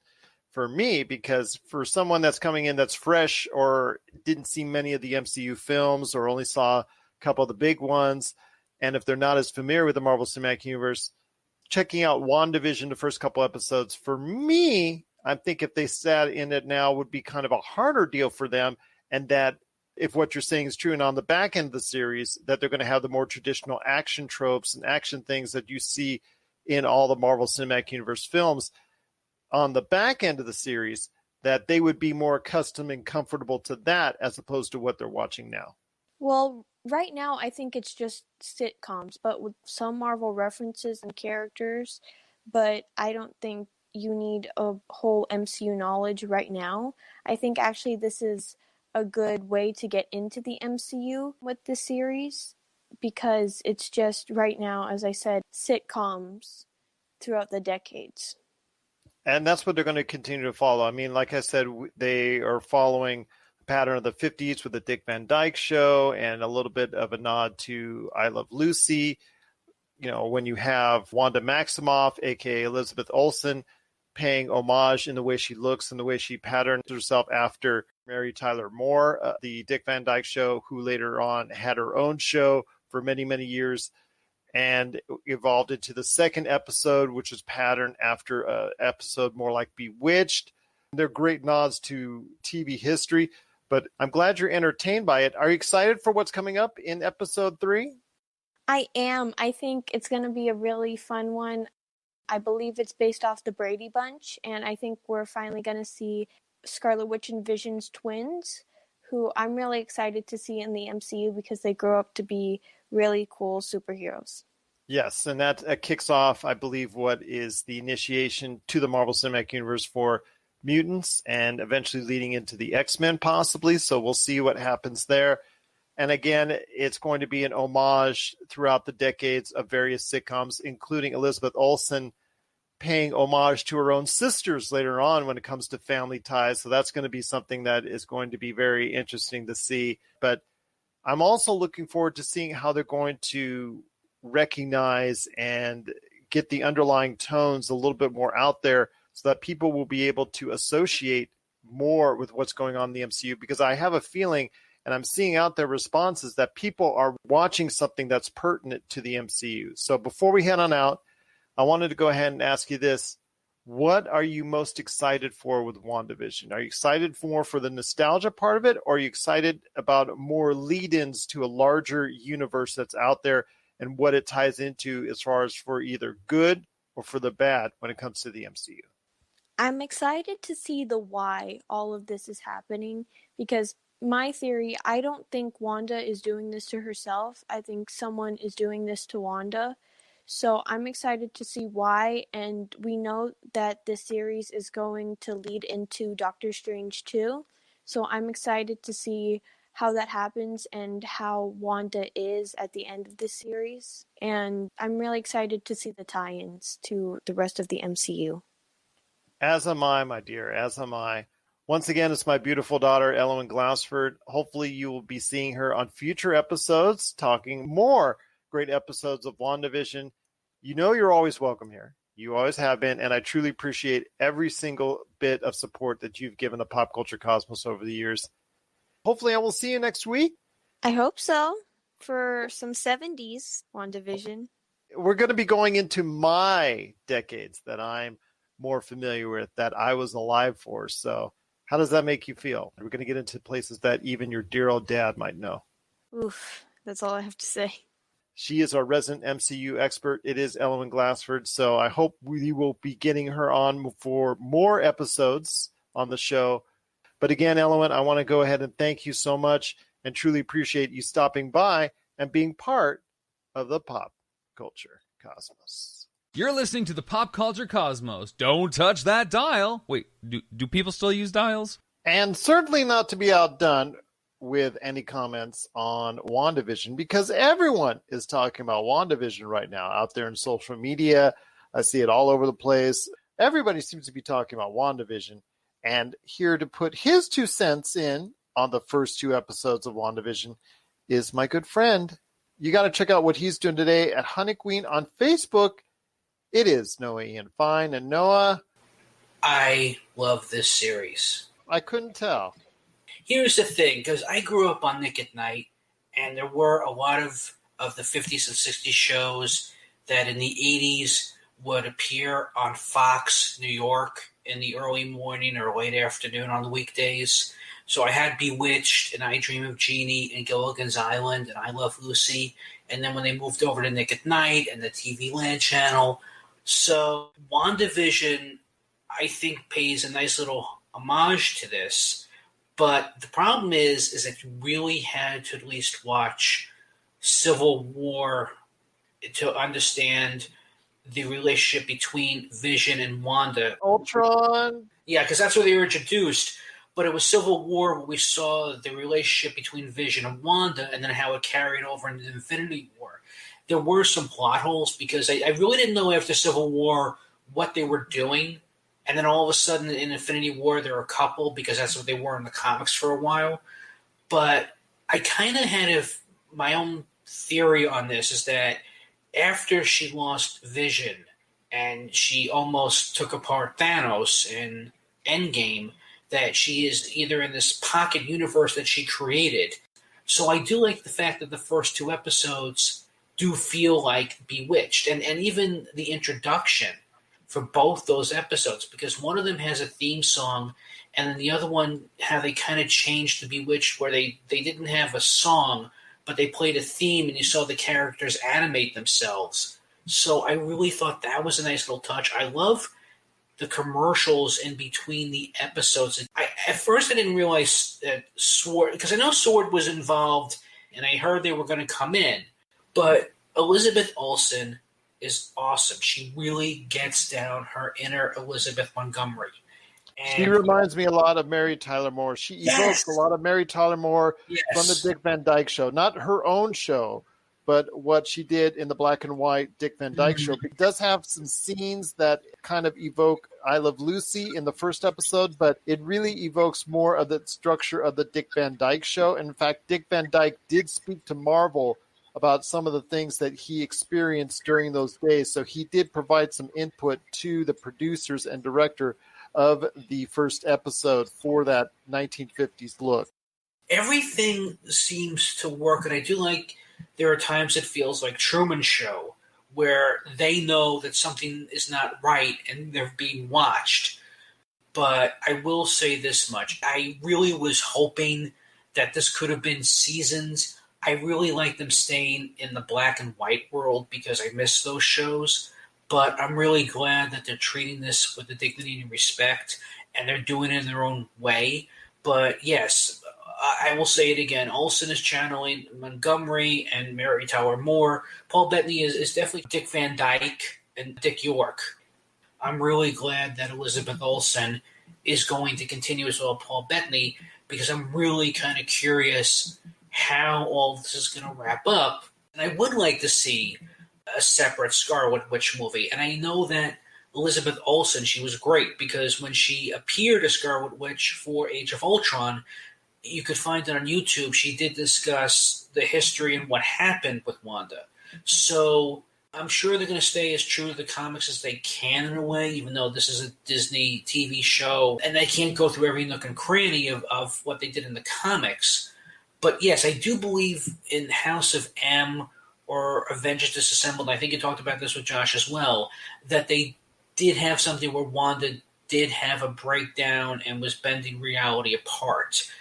for me, because for someone that's coming in that's fresh or didn't see many of the MCU films or only saw a couple of the big ones, and if they're not as familiar with the Marvel Cinematic Universe, checking out WandaVision, the first couple episodes, for me, I think if they sat in it now would be kind of a harder deal for them, and that if what you're saying is true, and on the back end of the series, that they're going to have the more traditional action tropes and action things that you see in all the Marvel Cinematic Universe films on the back end of the series, that they would be more accustomed and comfortable to that as opposed to what they're watching now. Well, right now I think it's just sitcoms, but with some Marvel references and characters, but I don't think you need a whole MCU knowledge right now. I think actually this is a good way to get into the MCU with this series, because it's just right now, as I said, sitcoms throughout the decades. And that's what they're going to continue to follow. I mean, like I said, they are following the pattern of the 50s with the Dick Van Dyke Show and a little bit of a nod to I Love Lucy. You know, when you have Wanda Maximoff, a.k.a. Elizabeth Olsen, paying homage in the way she looks and the way she patterned herself after Mary Tyler Moore, the Dick Van Dyke Show, who later on had her own show for many, many years and evolved into the second episode, which is patterned after an episode more like Bewitched. They're great nods to TV history, but I'm glad you're entertained by it. Are you excited for what's coming up in episode 3? I am. I think it's going to be a really fun one. I believe it's based off the Brady Bunch, and I think we're finally going to see Scarlet Witch and Vision's twins, who I'm really excited to see in the MCU because they grow up to be really cool superheroes. Yes, and that kicks off, I believe, what is the initiation to the Marvel Cinematic Universe for mutants and eventually leading into the X-Men possibly, so we'll see what happens there. And again, it's going to be an homage throughout the decades of various sitcoms, including Elizabeth Olsen paying homage to her own sisters later on when it comes to family ties. So that's going to be something that is going to be very interesting to see. But I'm also looking forward to seeing how they're going to recognize and get the underlying tones a little bit more out there so that people will be able to associate more with what's going on in the MCU. Because I have a feeling, and I'm seeing out there responses, that people are watching something that's pertinent to the MCU. So before we head on out, I wanted to go ahead and ask you this. What are you most excited for with WandaVision? Are you excited for the nostalgia part of it, or are you excited about more lead-ins to a larger universe that's out there and what it ties into as far as for either good or for the bad when it comes to the MCU? I'm excited to see the why all of this is happening, because my theory, I don't think Wanda is doing this to herself. I think someone is doing this to Wanda. So I'm excited to see why, and we know that this series is going to lead into Doctor Strange 2. So I'm excited to see how that happens and how Wanda is at the end of this series. And I'm really excited to see the tie-ins to the rest of the MCU. As am I, my dear, as am I. Once again, it's my beautiful daughter, Ellowyn Glassford. Hopefully you will be seeing her on future episodes, talking more great episodes of WandaVision. You know you're always welcome here. You always have been, and I truly appreciate every single bit of support that you've given the Pop Culture Cosmos over the years. Hopefully I will see you next week. I hope so, for some 70s WandaVision. We're going to be going into my decades that I'm more familiar with, that I was alive for. So how does that make you feel? We're going to get into places that even your dear old dad might know. Oof, that's all I have to say. She is our resident MCU expert. It is Ellowyn Glassford. So I hope we will be getting her on for more episodes on the show. But again, Ellowyn, I want to go ahead and thank you so much and truly appreciate you stopping by and being part of the Pop Culture Cosmos. You're listening to the Pop Culture Cosmos. Don't touch that dial. Wait, do people still use dials? And certainly not to be outdone with any comments on WandaVision, because everyone is talking about WandaVision right now out there in social media. I see it all over the place. Everybody seems to be talking about WandaVision. And here to put his 2 cents in on the first 2 episodes of WandaVision is my good friend. You got to check out what he's doing today at HunnicWeen on Facebook. It is Noah Ian Fein. And Noah, I love this series. I couldn't tell. Here's the thing, because I grew up on Nick at Night, and there were a lot of the 50s and 60s shows that in the 80s would appear on Fox New York in the early morning or late afternoon on the weekdays. So I had Bewitched and I Dream of Jeannie and Gilligan's Island and I Love Lucy. And then when they moved over to Nick at Night and the TV Land channel. So WandaVision, I think, pays a nice little homage to this. But the problem is that you really had to at least watch Civil War to understand the relationship between Vision and Wanda. Ultron. Yeah, because that's where they were introduced. But it was Civil War where we saw the relationship between Vision and Wanda and then how it carried over into Infinity War. There were some plot holes because I really didn't know after Civil War what they were doing. And then all of a sudden in Infinity War, there were a couple because that's what they were in the comics for a while. But I kind of had my own theory on this is that after she lost Vision and she almost took apart Thanos in Endgame, that she is either in this pocket universe that she created. So I do like the fact that the first 2 episodes do feel like Bewitched. And even the introduction for both those episodes, because one of them has a theme song, and then the other one, how they kind of changed the Bewitched, where they didn't have a song, but they played a theme, and you saw the characters animate themselves. So I really thought that was a nice little touch. I love the commercials in between the episodes. At first I didn't realize that Sword, because I know Sword was involved, and I heard they were going to come in, but Elizabeth Olsen is awesome. She really gets down her inner Elizabeth Montgomery. And she reminds me a lot of Mary Tyler Moore. She evokes a lot of Mary Tyler Moore from the Dick Van Dyke Show. Not her own show, but what she did in the black and white Dick Van Dyke Show. It does have some scenes that kind of evoke I Love Lucy in the first episode, but it really evokes more of the structure of the Dick Van Dyke Show. And in fact, Dick Van Dyke did speak to Marvel about some of the things that he experienced during those days. So he did provide some input to the producers and director of the first episode for that 1950s look. Everything seems to work, and I do like there are times it feels like Truman Show, where they know that something is not right and they're being watched. But I will say this much. I really was hoping that this could have been seasons. I really like them staying in the black and white world because I miss those shows. But I'm really glad that they're treating this with the dignity and respect, and they're doing it in their own way. But yes, I will say it again. Olsen is channeling Montgomery and Mary Tyler Moore. Paul Bettany is definitely Dick Van Dyke and Dick York. I'm really glad that Elizabeth Olsen is going to continue as well as Paul Bettany, because I'm really kind of curious how all this is going to wrap up. And I would like to see a separate Scarlet Witch movie. And I know that Elizabeth Olsen, she was great, because when she appeared as Scarlet Witch for Age of Ultron, you could find it on YouTube. She did discuss the history and what happened with Wanda. So I'm sure they're going to stay as true to the comics as they can in a way, even though this is a Disney TV show. And they can't go through every nook and cranny of what they did in the comics. But yes, I do believe in House of M or Avengers Disassembled. I think you talked about this with Josh as well, that they did have something where Wanda did have a breakdown and was bending reality apart.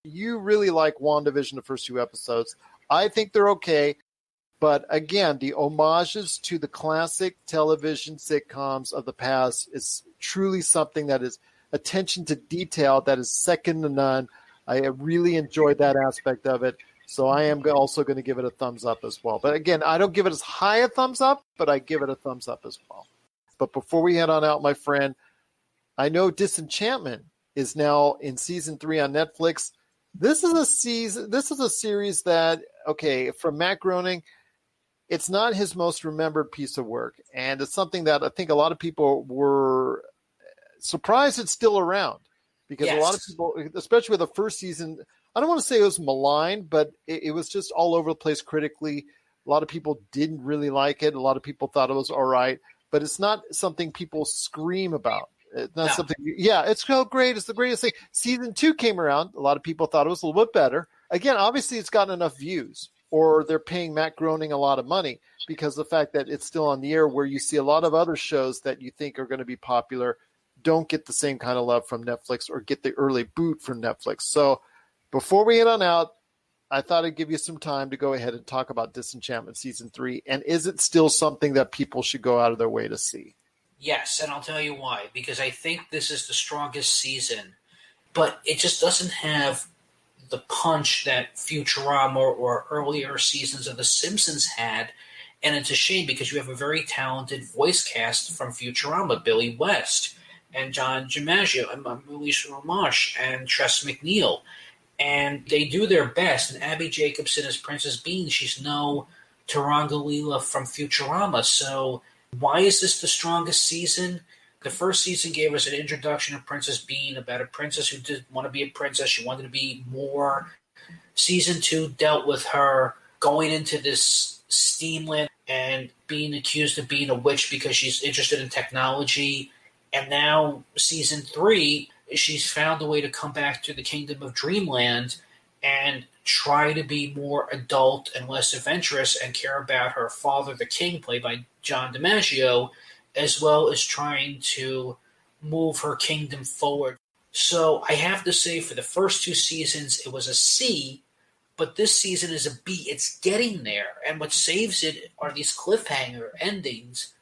You really like WandaVision, the first 2 episodes. I think they're okay. But again, the homages to the classic television sitcoms of the past is truly something that is attention to detail that is second to none. I really enjoyed that aspect of it. So I am also going to give it a thumbs up as well. But again, I don't give it as high a thumbs up, but I give it a thumbs up as well. But before we head on out, my friend, I know Disenchantment is now in season 3 on Netflix. This is a series that, okay, from Matt Groening, it's not his most remembered piece of work. And it's something that I think a lot of people were surprised it's still around. Because a lot of people, especially with the first season, I don't want to say it was maligned, but it was just all over the place critically. A lot of people didn't really like it. A lot of people thought it was all right. But it's not something people scream about. It's not something, it's so great. It's the greatest thing. Season 2 came around. A lot of people thought it was a little bit better. Again, obviously it's gotten enough views, or they're paying Matt Groening a lot of money because of the fact that it's still on the air, where you see a lot of other shows that you think are going to be popular don't get the same kind of love from Netflix or get the early boot from Netflix. So before we head on out, I thought I'd give you some time to go ahead and talk about Disenchantment Season 3. And is it still something that people should go out of their way to see? Yes, and I'll tell you why. Because I think this is the strongest season, but it just doesn't have the punch that Futurama or earlier seasons of The Simpsons had. And it's a shame because you have a very talented voice cast from Futurama, Billy West and John DiMaggio and Maurice Romash and Tress MacNeille. And they do their best. And Abby Jacobson as Princess Bean, she's no Tarangalila from Futurama. So why is this the strongest season? The first season gave us an introduction of Princess Bean, about a princess who didn't want to be a princess. She wanted to be more. Season 2 dealt with her going into this steamland and being accused of being a witch because she's interested in technology. And now season 3, she's found a way to come back to the kingdom of Dreamland and try to be more adult and less adventurous and care about her father, the king, played by John DiMaggio, as well as trying to move her kingdom forward. So I have to say, for the first 2 seasons, it was a C, but this season is a B. It's getting there, and what saves it are these cliffhanger endings.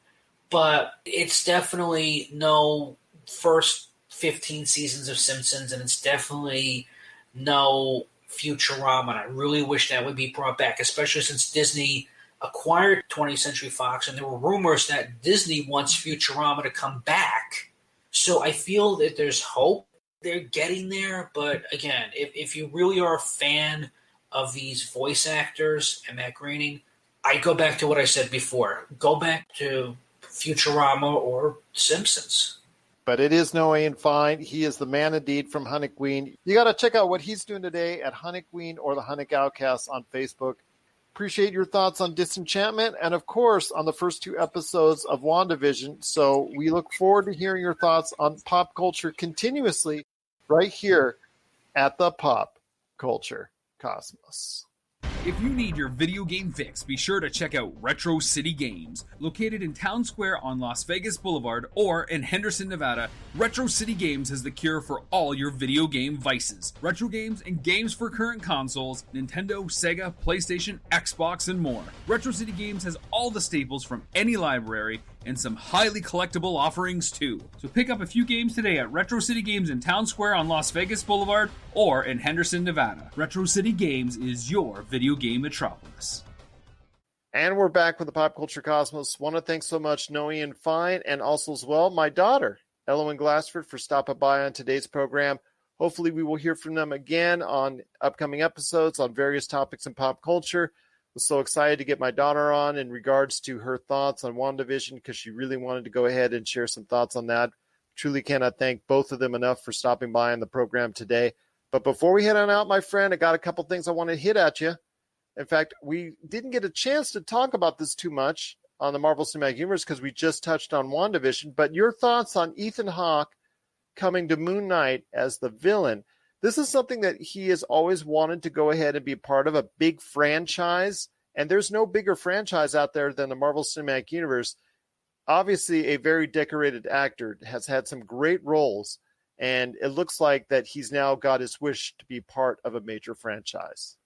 But it's definitely no first 15 seasons of Simpsons, and it's definitely no Futurama. And I really wish that would be brought back, especially since Disney acquired 20th Century Fox, and there were rumors that Disney wants Futurama to come back. So I feel that there's hope. They're getting there, but again, if you really are a fan of these voice actors and Matt Groening, I go back to what I said before. Go back to Futurama or Simpsons. But it is Noah Ian Fein. He is the man indeed from HunnicWeen. You got to check out what he's doing today at HunnicWeen or the Hunnic Outcasts on Facebook. Appreciate your thoughts on Disenchantment and, of course, on the first 2 episodes of WandaVision. So we look forward to hearing your thoughts on pop culture continuously right here at the Pop Culture Cosmos. If you need your video game fix, be sure to check out Retro City Games. Located in Town Square on Las Vegas Boulevard or in Henderson, Nevada, Retro City Games has the cure for all your video game vices. Retro games and games for current consoles, Nintendo, Sega, PlayStation, Xbox, and more. Retro City Games has all the staples from any library and some highly collectible offerings too. So pick up a few games today at Retro City Games in Town Square on Las Vegas Boulevard or in Henderson, Nevada. Retro City Games is your video game metropolis. And we're back with the Pop Culture Cosmos. Want to thank so much Noah Ian Fein and also as well my daughter, Ellowyn Glassford, for stopping by on today's program. Hopefully we will hear from them again on upcoming episodes on various topics in pop culture. Was so excited to get my daughter on in regards to her thoughts on WandaVision because she really wanted to go ahead and share some thoughts on that. Truly cannot thank both of them enough for stopping by on the program today. But before we head on out, my friend, I got a couple things I want to hit at you. In fact, we didn't get a chance to talk about this too much on the Marvel Cinematic Universe because we just touched on WandaVision. But your thoughts on Ethan Hawke coming to Moon Knight as the villain. This is something that he has always wanted to go ahead and be part of, a big franchise. And there's no bigger franchise out there than the Marvel Cinematic Universe. Obviously, a very decorated actor, has had some great roles. And it looks like that he's now got his wish to be part of a major franchise.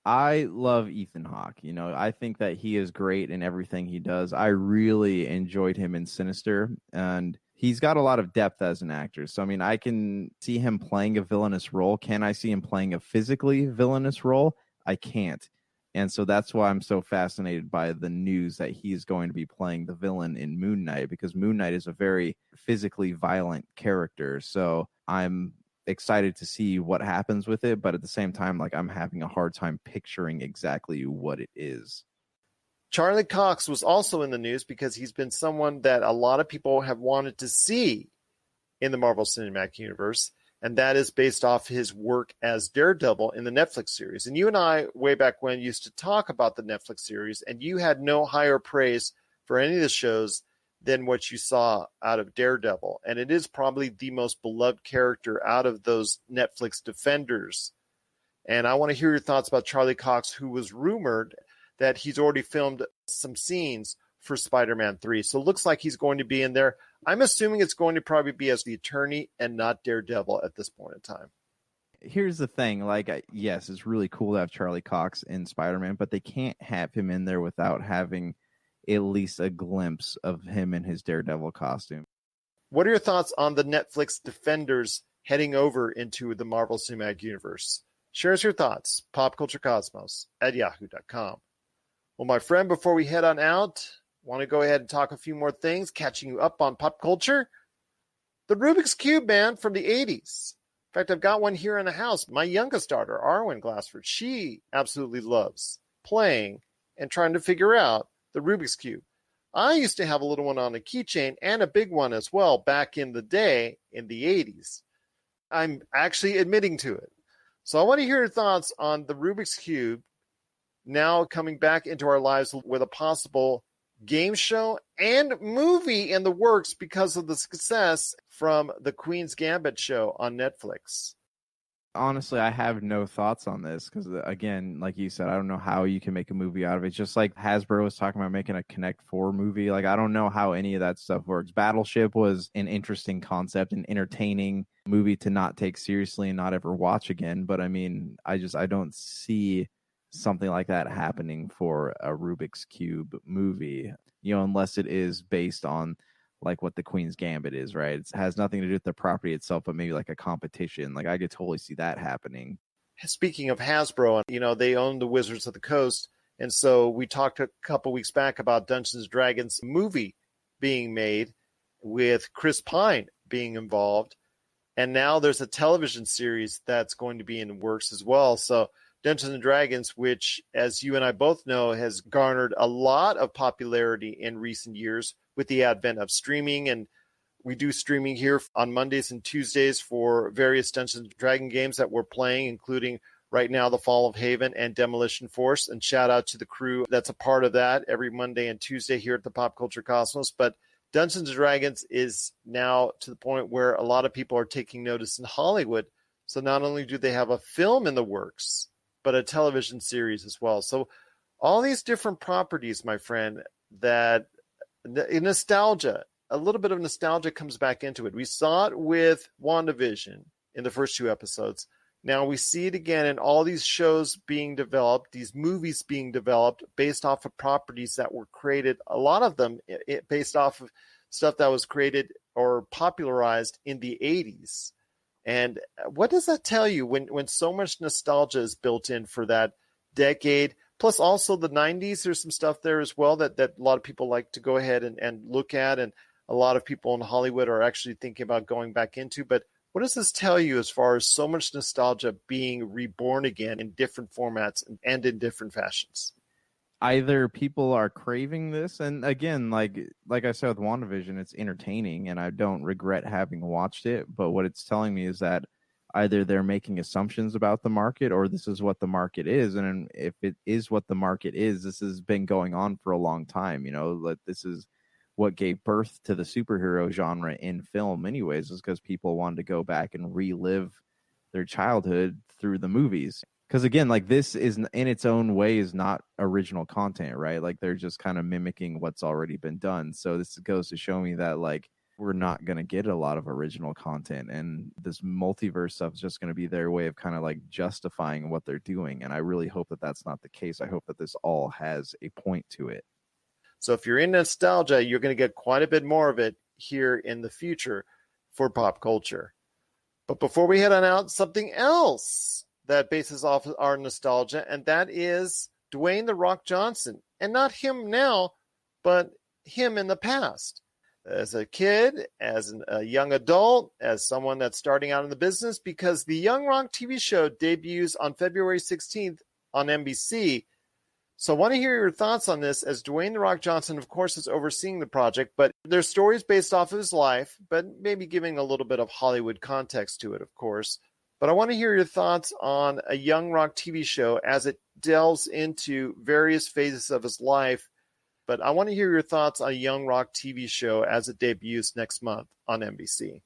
I love Ethan Hawke. You know, I think that he is great in everything he does. I really enjoyed him in Sinister, and he's got a lot of depth as an actor. So, I mean, I can see him playing a villainous role. Can I see him playing a physically villainous role? I can't. And so that's why I'm so fascinated by the news that he's going to be playing the villain in Moon Knight, because Moon Knight is a very physically violent character. So I'm excited to see what happens with it. But at the same time, like, I'm having a hard time picturing exactly what it is. Charlie Cox was also in the news because he's been someone that a lot of people have wanted to see in the Marvel Cinematic Universe. And that is based off his work as Daredevil in the Netflix series. And you and I, way back when, used to talk about the Netflix series, and you had no higher praise for any of the shows than what you saw out of Daredevil. And it is probably the most beloved character out of those Netflix Defenders. And I want to hear your thoughts about Charlie Cox, who was rumored that he's already filmed some scenes for Spider-Man 3. So it looks like he's going to be in there. I'm assuming it's going to probably be as the attorney and not Daredevil at this point in time. Here's the thing. Like, yes, it's really cool to have Charlie Cox in Spider-Man, but they can't have him in there without having at least a glimpse of him in his Daredevil costume. What are your thoughts on the Netflix Defenders heading over into the Marvel Cinematic Universe? Share us your thoughts. PopCultureCosmos@yahoo.com. Well, my friend, before we head on out, want to go ahead and talk a few more things, catching you up on pop culture. The Rubik's Cube, man, from the 80s. In fact, I've got one here in the house. My youngest daughter, Ellowyn Glassford, she absolutely loves playing and trying to figure out the Rubik's Cube. I used to have a little one on a keychain and a big one as well back in the day in the 80s. I'm actually admitting to it. So I want to hear your thoughts on the Rubik's Cube now coming back into our lives with a possible game show and movie in the works because of the success from the Queen's Gambit show on Netflix. Honestly, I have no thoughts on this because, again, like you said, I don't know how you can make a movie out of it. Just like Hasbro was talking about making a Connect 4 movie. Like, I don't know how any of that stuff works. Battleship was an interesting concept, an entertaining movie to not take seriously and not ever watch again. But I mean, I don't see something like that happening for a Rubik's Cube movie, unless it is based on like what the Queen's Gambit is, right? It has nothing to do with the property itself, but maybe like a competition. Like, I could totally see that happening. Speaking of Hasbro, they own the Wizards of the Coast. And so we talked a couple weeks back about Dungeons & Dragons movie being made with Chris Pine being involved. And now there's a television series that's going to be in the works as well. So Dungeons & Dragons, which, as you and I both know, has garnered a lot of popularity in recent years with the advent of streaming. And we do streaming here on Mondays and Tuesdays for various Dungeons & Dragons games that we're playing, including right now The Fall of Haven and Demolition Force. And shout out to the crew that's a part of that every Monday and Tuesday here at the Pop Culture Cosmos. But Dungeons & Dragons is now to the point where a lot of people are taking notice in Hollywood. So not only do they have a film in the works, but a television series as well. So all these different properties, my friend, that nostalgia, a little bit of nostalgia comes back into it. We saw it with WandaVision in the first 2 episodes. Now we see it again in all these shows being developed, these movies being developed based off of properties that were created, a lot of them based off of stuff that was created or popularized in the 80s. And what does that tell you when so much nostalgia is built in for that decade? Plus also the 90s, there's some stuff there as well that a lot of people like to go ahead and look at. And a lot of people in Hollywood are actually thinking about going back into. But what does this tell you as far as so much nostalgia being reborn again in different formats and in different fashions? Either people are craving this, and again, like I said with WandaVision, it's entertaining, and I don't regret having watched it. But what it's telling me is that either they're making assumptions about the market, or this is what the market is. And if it is what the market is, this has been going on for a long time. Like, this is what gave birth to the superhero genre in film, anyways, is because people wanted to go back and relive their childhood through the movies. Because again, like, this is in its own way is not original content, right? Like, they're just kind of mimicking what's already been done. So this goes to show me that, like, we're not going to get a lot of original content, and this multiverse stuff is just going to be their way of kind of like justifying what they're doing. And I really hope that that's not the case. I hope that this all has a point to it. So if you're in nostalgia, you're going to get quite a bit more of it here in the future for pop culture. But before we head on out, something else that bases off our nostalgia, and that is Dwayne "The Rock" Johnson. And not him now, but him in the past. As a kid, as a young adult, as someone that's starting out in the business, because the Young Rock TV show debuts on February 16th on NBC. So I want to hear your thoughts on this, as Dwayne "The Rock" Johnson, of course, is overseeing the project, but there's stories based off of his life, but maybe giving a little bit of Hollywood context to it, of course. But I want to hear your thoughts on a Young Rock TV show as it delves into various phases of his life. But I want to hear your thoughts on a Young Rock TV show as it debuts next month on NBC.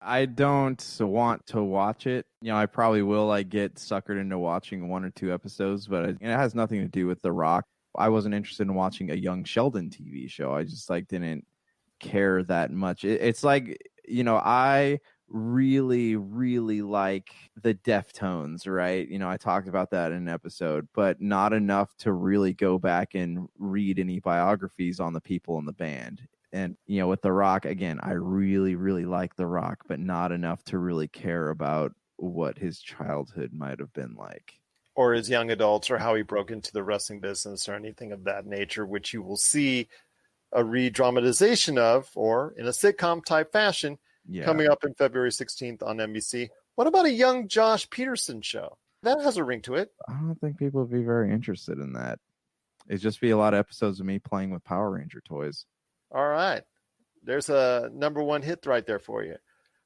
I don't want to watch it. I probably will get suckered into watching 1 or 2 episodes, but it has nothing to do with The Rock. I wasn't interested in watching a Young Sheldon TV show. I just didn't care that much. It's I really, really like the Deftones, right? I talked about that in an episode, but not enough to really go back and read any biographies on the people in the band. And, with The Rock, again, I really, really like The Rock, but not enough to really care about what his childhood might have been like. Or his young adults, or how he broke into the wrestling business, or anything of that nature, which you will see a re-dramatization of, or in a sitcom type fashion, coming up in February 16th on NBC. What about a young Josh Peterson show? That has a ring to it. I don't think people would be very interested in that. It'd just be a lot of episodes of me playing with Power Ranger toys. All right. There's a number one hit right there for you.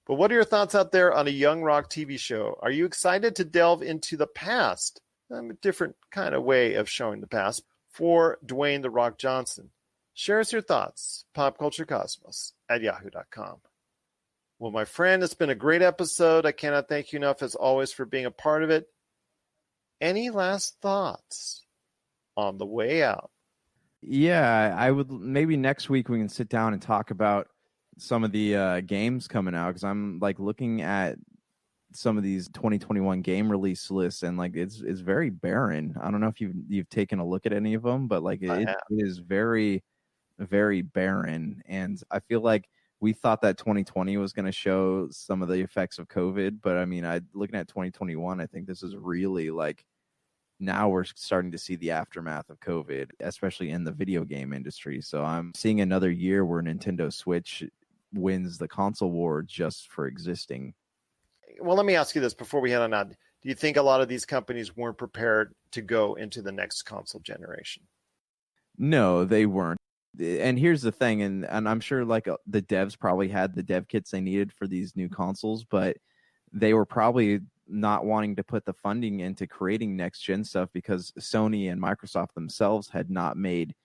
But what are your thoughts out there on a Young Rock TV show? Are you excited to delve into the past? A different kind of way of showing the past for Dwayne "The Rock" Johnson. Share us your thoughts. popculturecosmos@yahoo.com. Well, my friend, it's been a great episode. I cannot thank you enough, as always, for being a part of it. Any last thoughts on the way out? Yeah, I would. Maybe next week we can sit down and talk about some of the games coming out, because I'm looking at some of these 2021 game release lists, and it's very barren. I don't know if you've taken a look at any of them, but it is very, very barren. And I feel like we thought that 2020 was going to show some of the effects of COVID, but looking at 2021, I think this is really now we're starting to see the aftermath of COVID, especially in the video game industry. So I'm seeing another year where Nintendo Switch wins the console war just for existing. Well, let me ask you this before we head on out. Do you think a lot of these companies weren't prepared to go into the next console generation? No, they weren't. And here's the thing, and I'm sure the devs probably had the dev kits they needed for these new consoles, but they were probably not wanting to put the funding into creating next gen stuff, because Sony and Microsoft themselves had not made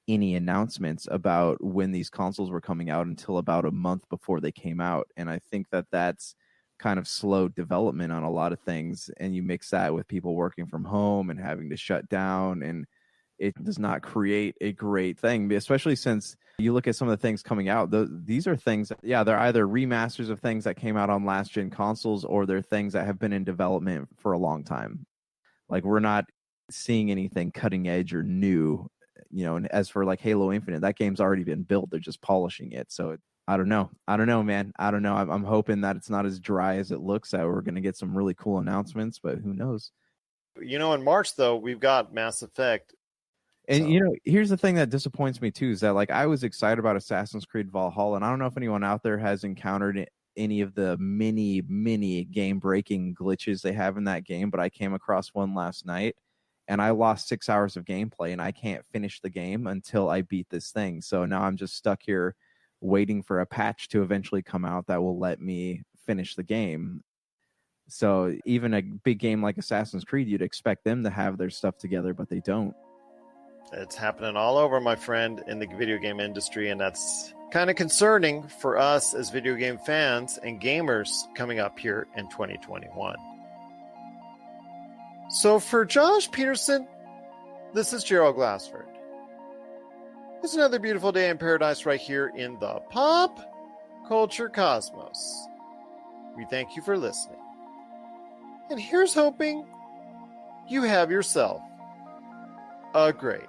any announcements about when these consoles were coming out until about a month before they came out. And I think that that's kind of slowed development on a lot of things. And you mix that with people working from home and having to shut down, and it does not create a great thing, especially since you look at some of the things coming out. These are things, they're either remasters of things that came out on last gen consoles, or they're things that have been in development for a long time. We're not seeing anything cutting edge or new, and as for Halo Infinite, that game's already been built. They're just polishing it. So I don't know, man. I don't know. I'm hoping that it's not as dry as it looks, that we're going to get some really cool announcements, but who knows? In March, though, we've got Mass Effect. And, here's the thing that disappoints me, too, is that, I was excited about Assassin's Creed Valhalla, and I don't know if anyone out there has encountered any of the mini game-breaking glitches they have in that game, but I came across one last night, and I lost 6 hours of gameplay, and I can't finish the game until I beat this thing. So now I'm just stuck here waiting for a patch to eventually come out that will let me finish the game. So even a big game like Assassin's Creed, you'd expect them to have their stuff together, but they don't. It's happening all over, my friend, in the video game industry, and that's kind of concerning for us as video game fans and gamers coming up here in 2021. So for Josh Peterson, this is Gerald Glassford. It's another beautiful day in paradise right here in the Pop Culture Cosmos. We thank you for listening. And here's hoping you have yourself a great